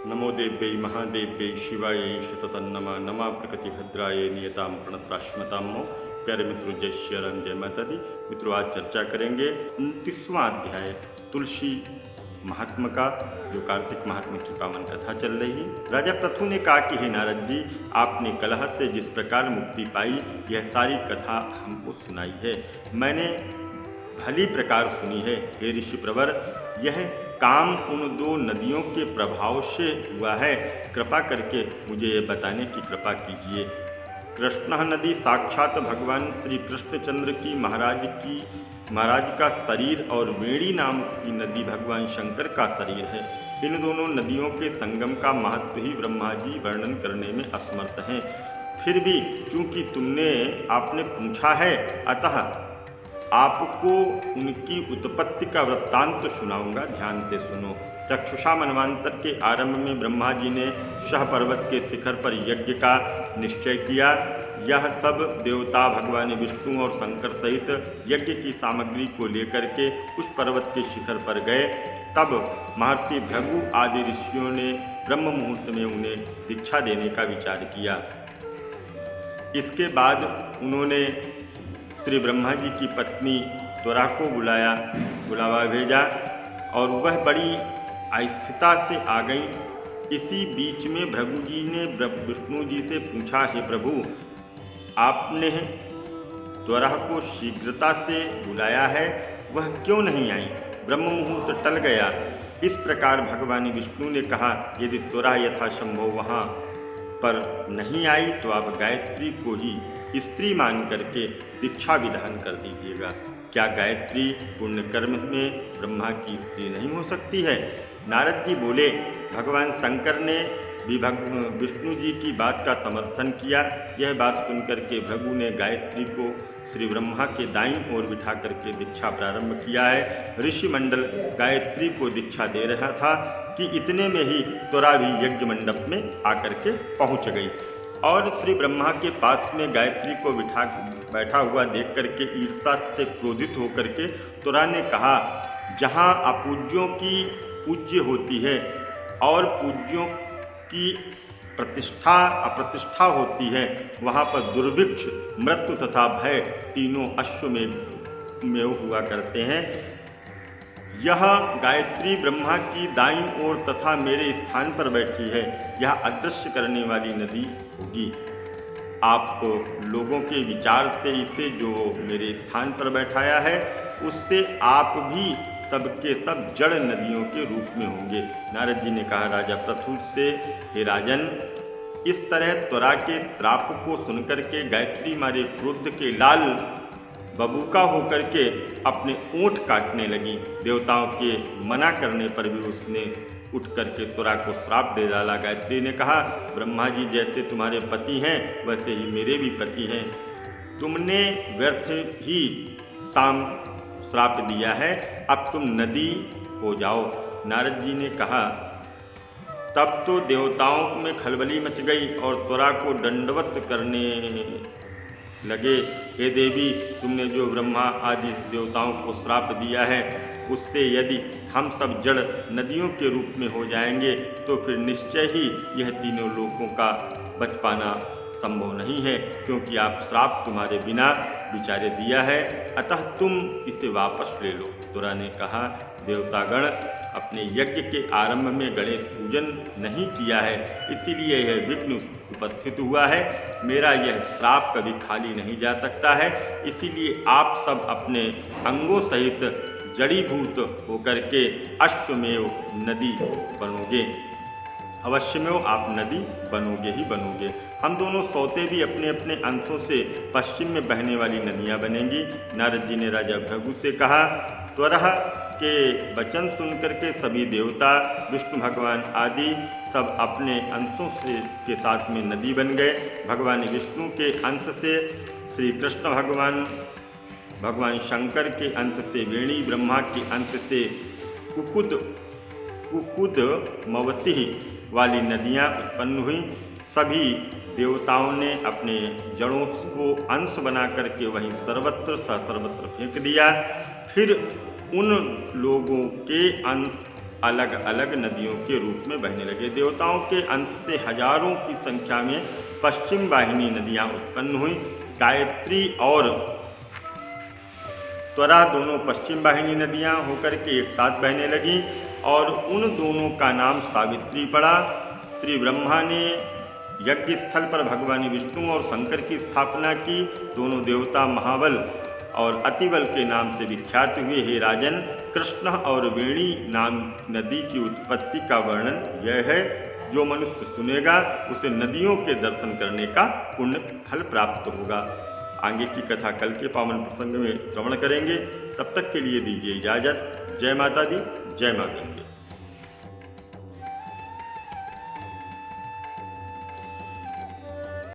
नमो देव्यै महादेव्यै शिवायै शततं नमः नमः प्रकृतिभद्राय नियतां प्रणतराश्मतामो। प्यारे मित्रों, जय श्री राम, जय माता दी। मित्रों, आज चर्चा करेंगे 29वां अध्याय तुलसी महात्मा का, जो कार्तिक महात्मा की पावन कथा चल रही है। राजा पृथु ने कहा कि हे नारद जी, आपने कलह से जिस प्रकार मुक्ति पाई, यह सारी कथा हमको सुनाई है, मैंने भली प्रकार सुनी है। हे ऋषि प्रवर, यह काम उन दो नदियों के प्रभाव से हुआ है, कृपा करके मुझे ये बताने की कृपा कीजिए। कृष्णा नदी साक्षात भगवान श्री कृष्णचंद्र की महाराज का शरीर और वेणी नाम की नदी भगवान शंकर का शरीर है। इन दोनों नदियों के संगम का महत्व ही ब्रह्मा जी वर्णन करने में असमर्थ हैं। फिर भी चूंकि आपने पूछा है, अतः आपको उनकी उत्पत्ति का वृत्तांत सुनाऊंगा, ध्यान से सुनो। चक्षुषा मनवांतर के आरंभ में ब्रह्मा जी ने शह पर्वत के शिखर पर यज्ञ का निश्चय किया। यह सब देवता भगवान विष्णु और शंकर सहित यज्ञ की सामग्री को लेकर के उस पर्वत के शिखर पर गए। तब महर्षि भृगु आदि ऋषियों ने ब्रह्म मुहूर्त में उन्हें दीक्षा देने का विचार किया। इसके बाद उन्होंने श्री ब्रह्मा जी की पत्नी त्वरा को बुलावा भेजा और वह बड़ी आस्था से आ गई। इसी बीच में भृगु जी ने विष्णु जी से पूछा, हे प्रभु, आपने त्वरा को शीघ्रता से बुलाया है, वह क्यों नहीं आई? ब्रह्म मुहूर्त टल गया। इस प्रकार भगवान विष्णु ने कहा, यदि त्वरा यथासंभव वहाँ पर नहीं आई तो आप गायत्री को ही स्त्री मान करके दीक्षा विधान कर दीजिएगा। क्या गायत्री पुण्य कर्म में ब्रह्मा की स्त्री नहीं हो सकती है? नारद जी बोले, भगवान शंकर ने भी विष्णु जी की बात का समर्थन किया। यह बात सुनकर के भृगु ने गायत्री को श्री ब्रह्मा के दाईं ओर बिठा करके दीक्षा प्रारंभ किया है। ऋषि मंडल गायत्री को दीक्षा दे रहा था कि इतने में ही त्वरा भी यज्ञ मंडप में आकर के पहुंच गई और श्री ब्रह्मा के पास में गायत्री को बैठा हुआ देख करके ईर्ष्या से क्रोधित होकर के त्वरा ने कहा, जहाँ अपूज्यों की पूज्य होती है और पूज्यों की अप्रतिष्ठा होती है, वहाँ पर दुर्भिक्ष, मृत्यु तथा भय तीनों अश्वमेव हुआ करते हैं। यह गायत्री ब्रह्मा की दाईं ओर तथा मेरे स्थान पर बैठी है, यह अदृश्य करने वाली नदी होगी। आप लोगों के विचार से इसे जो मेरे स्थान पर बैठाया है, उससे आप भी सबके सब जड़ नदियों के रूप में होंगे। नारद जी ने कहा राजा पृथु से, हे राजन, इस तरह त्वरा के श्राप को सुनकर के गायत्री मारे क्रोध के लाल बबूका होकर के अपने ओंठ काटने लगी। देवताओं के मना करने पर भी उसने उठ करके त्वरा को श्राप दे डाला। गायत्री ने कहा, ब्रह्मा जी जैसे तुम्हारे पति हैं, वैसे ही मेरे भी पति हैं। तुमने व्यर्थ ही श्राप दिया है, अब तुम नदी हो जाओ। नारद जी ने कहा, तब तो देवताओं में खलबली मच गई और त्वरा को दंडवत करने लगे। हे देवी, तुमने जो ब्रह्मा आदि देवताओं को श्राप दिया है, उससे यदि हम सब जड़ नदियों के रूप में हो जाएंगे तो फिर निश्चय ही यह तीनों लोकों का बच पाना संभव नहीं है, क्योंकि आप श्राप तुम्हारे बिना विचारे दिया है, अतः तुम इसे वापस ले लो। त्वरा ने कहा, देवतागण, अपने यज्ञ के आरंभ में गणेश पूजन नहीं किया है, इसीलिए यह विघ्न उपस्थित हुआ है। मेरा यह श्राप कभी खाली नहीं जा सकता है, इसीलिए आप सब अपने अंगों सहित जड़ीभूत होकर के अश्वमेव नदी बनोगे। अवश्य में आप नदी बनोगे ही बनोगे। हम दोनों सौते भी अपने अपने अंशों से पश्चिम में बहने वाली नदियां बनेंगी। नारद जी ने राजा भृगु से कहा, त्वरा के वचन सुनकर के सभी देवता, विष्णु भगवान आदि सब अपने अंशों से के साथ में नदी बन गए। भगवान विष्णु के अंश से श्री कृष्ण भगवान शंकर के अंश से वेणी, ब्रह्मा के अंश से कुकुद मवती वाली नदियाँ उत्पन्न हुई। सभी देवताओं ने अपने जड़ों को अंश बना करके वहीं सर्वत्र फेंक दिया। फिर उन लोगों के अलग अलग नदियों के रूप में बहने लगे। देवताओं के अंश से हजारों की संख्या में पश्चिम वाहिनी नदियां उत्पन्न हुई। गायत्री और त्वरा दोनों पश्चिम वाहिनी नदियां होकर के एक साथ बहने लगीं और उन दोनों का नाम सावित्री पड़ा। श्री ब्रह्मा ने यज्ञ स्थल पर भगवान विष्णु और शंकर की स्थापना की। दोनों देवता महाबल और अतिबल के नाम से विख्यात हुए। हे राजन, कृष्ण और वेणी नाम नदी की उत्पत्ति का वर्णन यह है। जो मनुष्य सुनेगा उसे नदियों के दर्शन करने का पुण्य फल प्राप्त होगा। आगे की कथा कल के पावन प्रसंग में श्रवण करेंगे। तब तक के लिए दीजिए इजाजत। जय माता दी, जय मां गंगे।